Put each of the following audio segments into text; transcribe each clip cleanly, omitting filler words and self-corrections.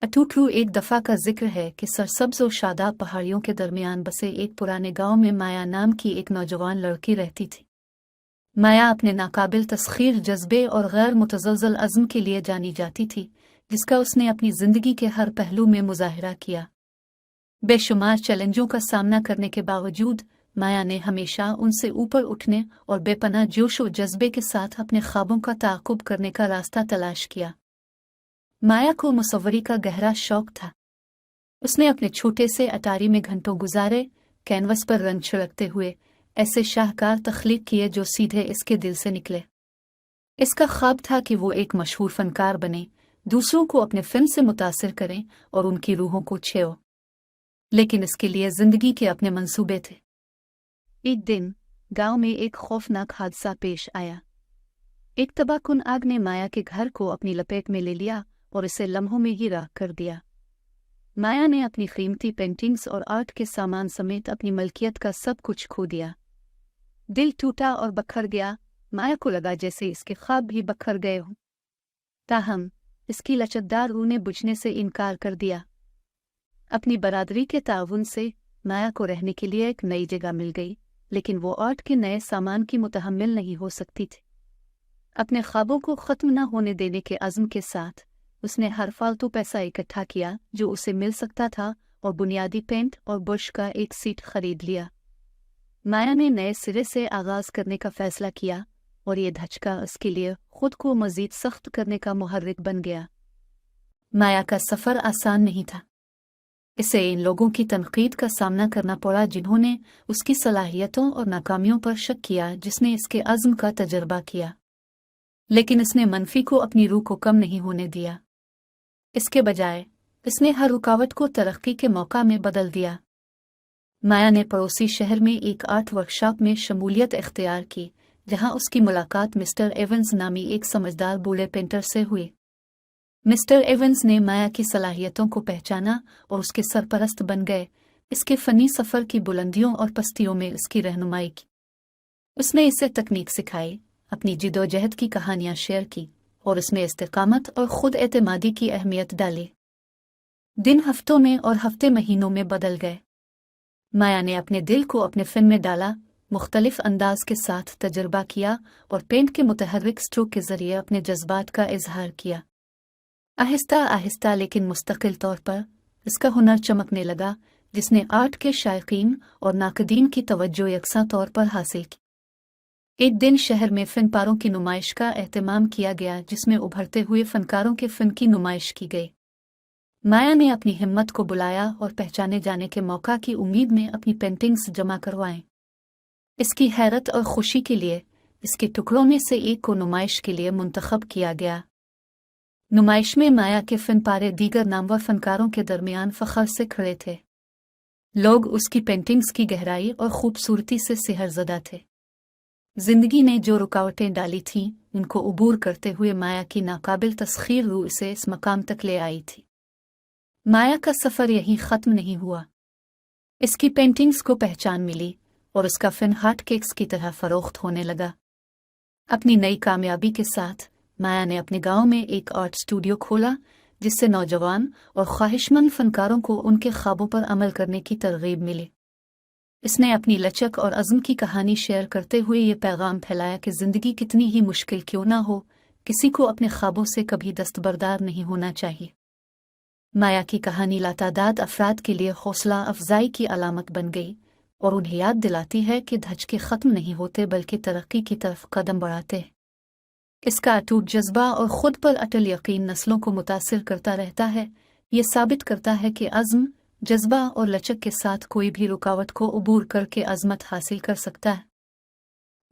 अटूटरू एक दफ़ा का जिक्र है कि सरसब्ज़ और शादाब पहाड़ियों के दरमियान बसे एक पुराने गांव में माया नाम की एक नौजवान लड़की रहती थी। माया अपने नाकाबिल तस्खीर जज्बे और गैर मुतज़लज़ल अज़्म के लिए जानी जाती थी, जिसका उसने अपनी ज़िंदगी के हर पहलू में मुज़ाहिरा किया। बेशुमार चैलेंजों का सामना करने के बावजूद माया ने हमेशा उनसे ऊपर उठने और बेपनाह जोश और जज्बे के साथ अपने ख्वाबों का ताक़ुब करने का रास्ता तलाश किया। माया को मुसव्वरी का गहरा शौक था। उसने अपने छोटे से अटारी में घंटों गुजारे, कैनवस पर रंग छिड़कते हुए ऐसे शाहकार तख्लीक किए जो सीधे इसके दिल से निकले। इसका ख्वाब था कि वो एक मशहूर फनकार बने, दूसरों को अपने फिल्म से मुतासिर करें और उनकी रूहों को छेओ। लेकिन इसके लिए जिंदगी के अपने मंसूबे थे। एक दिन गांव में एक खौफनाक हादसा पेश आया। एक तबाहकुन आग ने माया के घर को अपनी लपेट में ले लिया और इसे लम्हों में ही राख कर दिया। माया ने अपनी कीमती पेंटिंग्स और आर्ट के सामान समेत अपनी मलकियत का सब कुछ खो दिया। दिल टूटा और बखर गया। माया को लगा जैसे इसके ख्वाब भी बखर गए हों। ताहम इसकी लचकदार रूह ने बुझने से इनकार कर दिया। अपनी बरादरी के ताउन से माया को रहने के लिए एक नई जगह मिल गई, लेकिन वो आर्ट के नए सामान की मुतहम्मिल नहीं हो सकती थी। अपने ख्वाबों को ख़त्म न होने देने के अज़्म के साथ उसने हर फालतू पैसा इकट्ठा किया जो उसे मिल सकता था और बुनियादी पेंट और ब्रश का एक सेट खरीद लिया। माया ने नए सिरे से आगाज़ करने का फ़ैसला किया और ये धचका उसके लिए खुद को मज़ीद सख्त करने का मुहर्रिक बन गया। माया का सफ़र आसान नहीं था। इसे इन लोगों की तनकीद का सामना करना पड़ा जिन्होंने उसकी सलाहियतों और नाकामियों पर शक किया, जिसने इसके अज़्म का तजर्बा किया, लेकिन इसने मनफी को अपनी रूह को कम नहीं होने दिया। इसके बजाय इसने हर रुकावट को तरक्की के मौका में बदल दिया। माया ने पड़ोसी शहर में एक आर्ट वर्कशॉप में शमूलियत इख्तियार की, जहां उसकी मुलाकात मिस्टर एवंस नामी एक समझदार बूढ़े पेंटर से हुई। मिस्टर एवंस ने माया की सलाहियतों को पहचाना और उसके सरपरस्त बन गए। इसके फ़नी सफ़र की बुलंदियों और पस्तियों में इसकी रहनुमाई की। उसने इसे तकनीक सिखाई, अपनी जिदोजहद की कहानियां शेयर की और इसमें इस्तिकामत और खुद एतमादी की अहमियत डाली। दिन हफ्तों में और हफ्ते महीनों में बदल गए। माया ने अपने दिल को अपने फिल्म में डाला, मुख्तलिफ अंदाज के साथ तजर्बा किया और पेंट के मुतहर्रिक स्ट्रोक के ज़रिए अपने जज्बात का इजहार किया। आहिस्ता आहिस्ता लेकिन मुस्तकिल तौर पर इसका हुनर चमकने लगा, जिसने आर्ट के शायकीन और नाकदीन की तवज्जो यकसा तौर पर हासिल की। एक दिन शहर में फ़नकारों की नुमाइश का एहतमाम किया गया, जिसमें उभरते हुए फ़नकारों के फ़न की नुमाइश की गई। माया ने अपनी हिम्मत को बुलाया और पहचाने जाने के मौका की उम्मीद में अपनी पेंटिंग्स जमा करवाएं। इसकी हैरत और खुशी के लिए इसके टुकड़ों में से एक को नुमाइश के लिए मुंतखब किया गया। नुमाइश में माया के फ़नपारे दीगर नामवर फ़नकारों के दरमियान फ़ख्र से खड़े थे। लोग उसकी पेंटिंग्स की गहराई और खूबसूरती से सिहरज़दा थे। जिंदगी ने जो रुकावटें डाली थीं, उनको उबूर करते हुए माया की नाकाबिल तस्खीर रूह से इस मकाम तक ले आई थी। माया का सफ़र यहीं ख़त्म नहीं हुआ। इसकी पेंटिंग्स को पहचान मिली और उसका फ़न हॉट केक्स की तरह फ़रोख्त होने लगा। अपनी नई कामयाबी के साथ माया ने अपने गांव में एक आर्ट स्टूडियो खोला, जिससे नौजवान और ख्वाहिशमंद फ़नकारों को उनके ख्वाबों पर अमल करने की तरगीब मिली। इसने अपनी लचक और अज़्म की कहानी शेयर करते हुए ये पैगाम फैलाया कि ज़िंदगी कितनी ही मुश्किल क्यों ना हो, किसी को अपने ख्वाबों से कभी दस्तबरदार नहीं होना चाहिए। माया की कहानी लातादाद अफराद के लिए हौसला अफजाई की अलामत बन गई और उन्हें याद दिलाती है कि धचके ख़त्म नहीं होते बल्कि तरक्की की तरफ कदम बढ़ाते हैं। इसका अटूट जज्बा और ख़ुद पर अटल यकीन नस्लों को मुतासिर करता रहता है। ये साबित करता है कि अज़्म, जज्बा और लचक के साथ कोई भी रुकावट को उबूर करके अज़मत हासिल कर सकता है।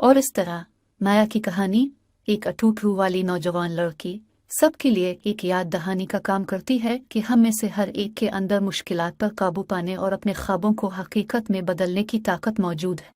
और इस तरह माया की कहानी, एक अटूट रूह वाली नौजवान लड़की, सबके लिए एक याद दहानी का काम करती है कि हम में से हर एक के अंदर मुश्किलात पर काबू पाने और अपने ख्वाबों को हकीकत में बदलने की ताकत मौजूद है।